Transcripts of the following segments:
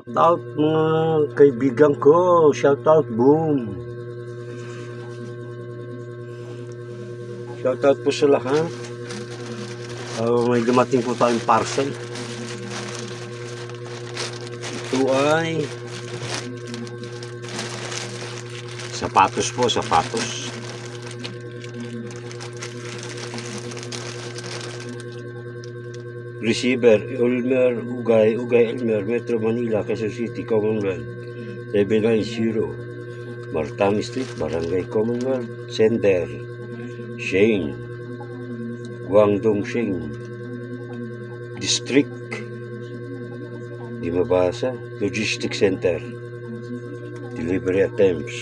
Shout out mga kaibigan ko. Shout out, boom. Shout out po sa lahat. May dumating po tayong parcel. Ito ay sapatos po, sapatos. Receiver, Elmer Ugay, Elmer, Metro Manila, Quezon City, Commonwealth, 790, Martami Street, Barangay Commonwealth, Sender, Shane, Guangdong Shane, District, di mabasa, Logistics Center, Delivery Attempts,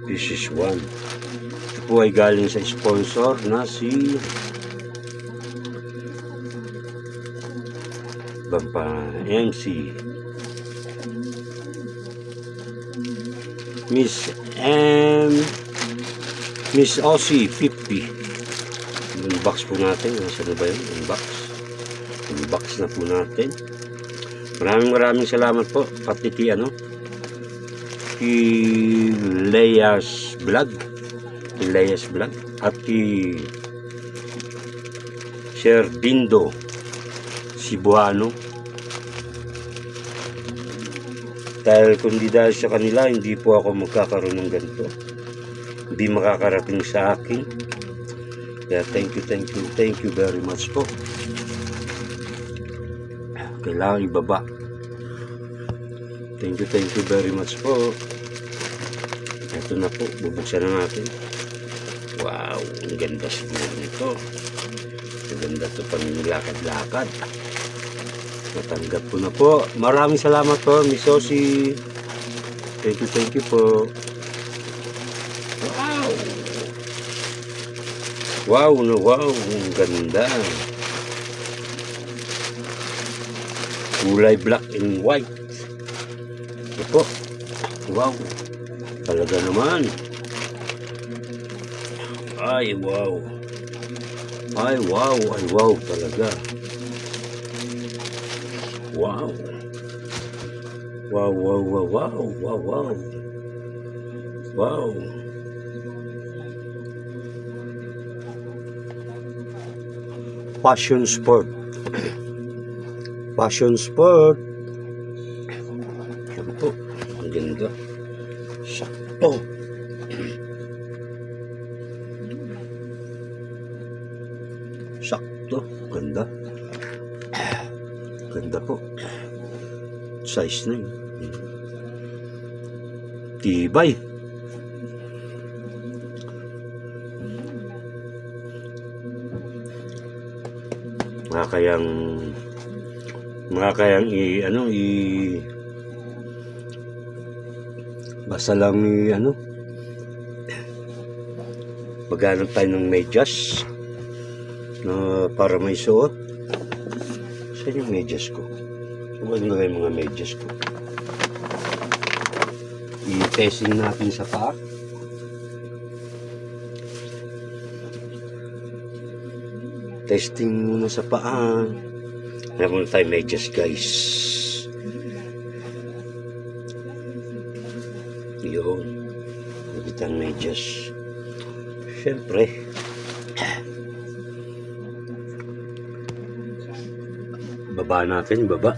this is one. Ito po ay galing sa sponsor na si Bampa MC Miss Aussie 50. Unbox po natin. Saan na ba yun? Unbox na po natin. Maraming salamat po pati kay Leia's Vlog at kay Sir Dindo Cebuano. Dahil kundi dahil sa kanila, hindi po ako magkakaroon ng ganito. Hindi makakarating sa akin. Kaya thank you very much po. Kailangan ibaba. Thank you very much po. Ito na po, bubuksan na natin. Wow, ang ganda siguro nito. Ang ganda ito pang nilakad-lakad. Natanggap ko na po. Maraming salamat po, Miss Osi. Thank you po. Wow. Wow. Ang ganda. Kulay black and white. Ito po. Wow. Talaga naman. Ay, wow. Talaga. Wow. Passion Sport. Yan po. Ang ganda. Sakto. Ganda. Ganda po. Size na yun. Tibay. Makakayang basta lang maghanap tayo ng medyas na para may suot. Saan yung medyas ko? Saan ba yung mga medyas ko? I-testing natin sa paa. Testing muna sa paa. Meron muna tayo medyas, guys. Yun. Nagitan medyas. Siyempre. Baba natin, baba.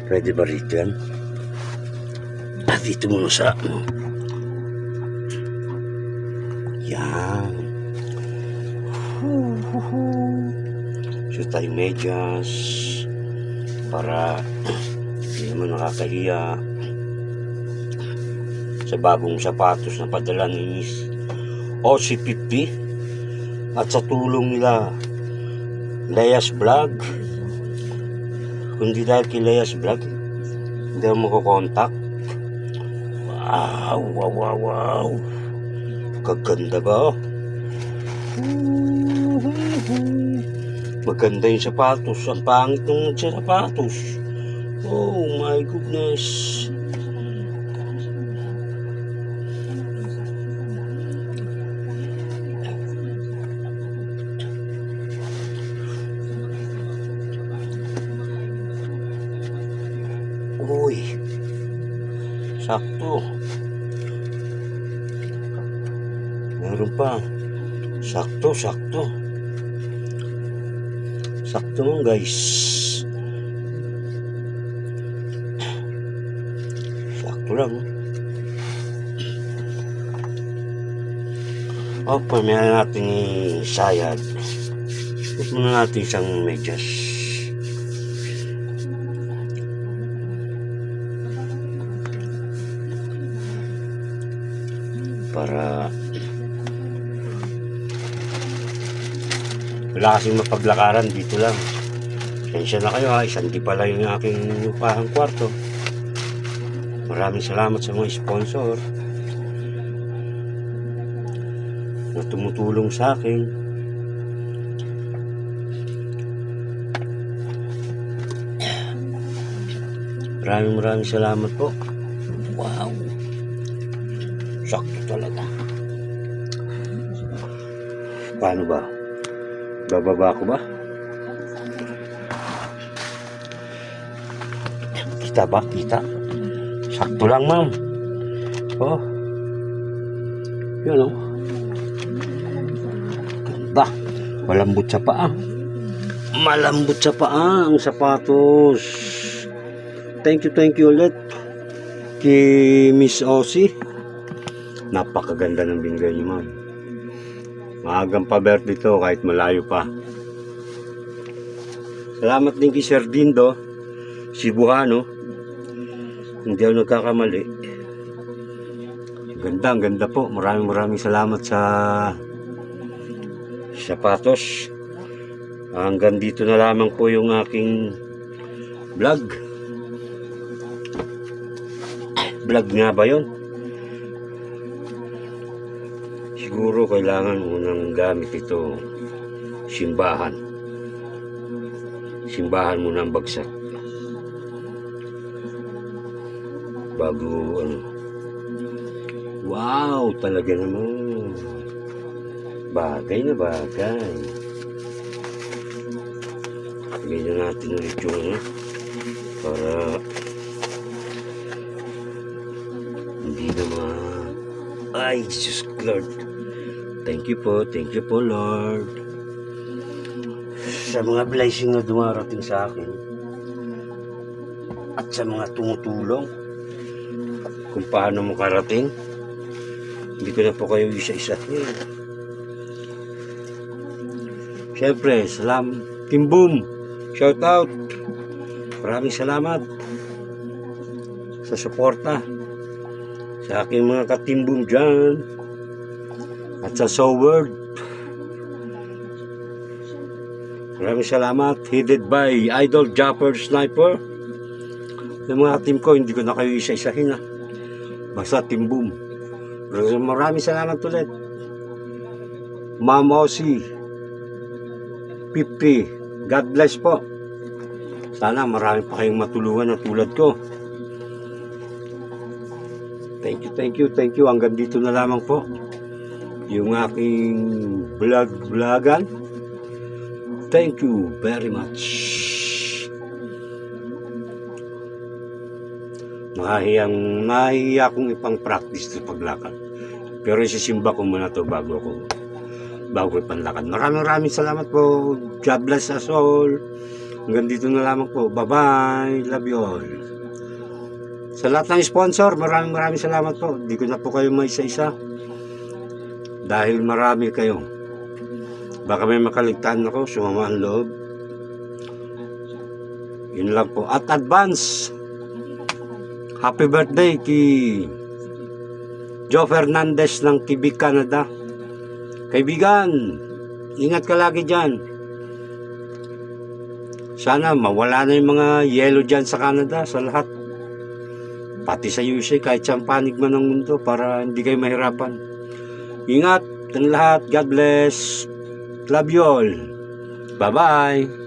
Pwede ba rito yan? Dito muna sa yan. So tayo medyas para hindi naman nakakahiya sa bagong sapatos na padala ni OC50 at sa tulong nila Leia's Vlog. Kundi dahil kay Leia's Vlog hindi mo makukontak. Wow. Kaganda ba? Maganda yung sapatos. Ang pangit ng sapatos. Oh my goodness. Sakto. Meron pa. Sakto. Sakto mo guys. Sakto lang. Pamilya natin ni sayad. Ito muna natin isang medyas. Para wala kasing mapaglakaran dito lang. Sensya na kayo ha, isang di pala yung aking upahang kwarto. Maraming salamat sa mga sponsor na tumutulong sa akin. Maraming salamat po. Wow, sakto talaga. Paano ba? Bababa ko ba? Kita ba? Kita? Sakto lang, ma'am. Yun o. Ganda. Malambot sa paa. Malambot sa paa ang sapatos. Thank you ulit kay Miss Ossie. Napakaganda ng binigay niyo, ma'am. Maagang pa-birthday to kahit malayo pa. Salamat din kay Sir Dindo Cebuano. Hindi ako nagkakamali. Ang ganda po. Maraming salamat sa sapatos. Hanggang dito na lamang po yung aking vlog. Vlog nga ba yun? Siguro kailangan unang gamit ito simbahan. Simbahan muna ang bagsak. Bago ano. Wow, talaga naman. Bagay na bagay. Lagay na natin ulit yung ano, para hindi naman. Ay, Jesus Lord. Thank you po Lord. Sa mga blessing na dumarating sa akin at sa mga tumutulong kung paano mo karating. Hindi ko na po kayo isa-isahin. Siyempre, Team Boom, shout out. Maraming salamat sa suporta sa aking mga ka-Team Boom dyan at sa Soward. Maraming salamat. Headed by Idol Japper Sniper. Yung mga team ko, hindi ko na kayo isa-isahin ha. Basta Team Boom. Maraming salamat ulit. Ma'am Ossie 50. God bless po. Sana marami pa kayong matulungan na tulad ko. Thank you. Hanggang dito na lamang po yung aking vlogan. Thank you very much. Nahiya akong ipang practice sa paglakad. Pero isisimba ko muna to bago ipanlakad. Maraming salamat po. God bless us all. Hanggang dito na lamang po. Bye-bye. Love you all. Sa lahat ng sponsor, maraming salamat po. Hindi ko na po kayo may isa-isa. Dahil marami kayo. Baka may makaligtaan ako, sumama ang loob. Yun lang po. At advance, happy birthday kay Joe Fernandez ng Quebec, Canada. Kaibigan, ingat ka lagi dyan. Sana mawala na yung mga yellow dyan sa Canada, sa lahat. Pati sa USA, kahit saan panig man ng mundo, para hindi kayo mahirapan. Ingat ang lahat. God bless. Love you all. Bye-bye.